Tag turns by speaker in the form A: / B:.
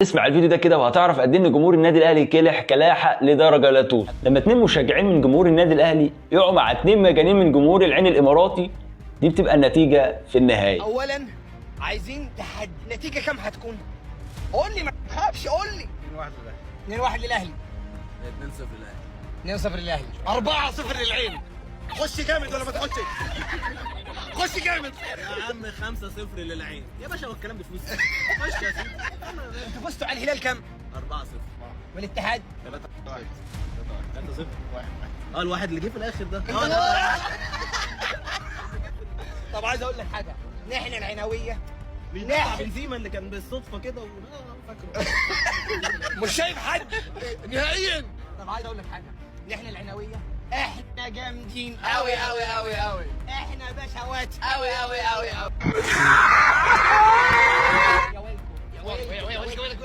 A: اسمع الفيديو ده كده وهتعرف قد ايه ان جمهور النادي الاهلي كلح كلاحه لدرجه لا توصف. لما 2 مشجعين من جمهور النادي الاهلي يقعوا مع 2 مجانين من جمهور العين الاماراتي، دي بتبقى النتيجه في النهايه.
B: اولا عايزين تحدي، النتيجه كام هتكون؟ قول لي، ما تخافش، قول لي. 2-1 للاهلي. 2-0 للاهلي. 2-0 للاهلي. 4-0 للعين. خش جامد ولا ما تخش؟ خش جامد
C: يا عم. 5-0 للعين يا باشا، هو الكلام بفلوس. خش يا سيدي.
B: انتوا فزتوا على الهلال كام؟
C: 4-0.
B: والاتحاد
C: 3-0. الواحد اللي جه في الاخر ده.
B: طب عايز اقول لك حاجه، نحن العناويه
C: بنزيما اللي كان بالصدفه كده فاكره.
B: مش شايف حد نهائيا. طب عايز اقول لك حاجه، نحن العناويه احنا جامدين قوي قوي قوي قوي، احنا بشوات قوي قوي قوي قوي. يا ويلكم يا ويلكم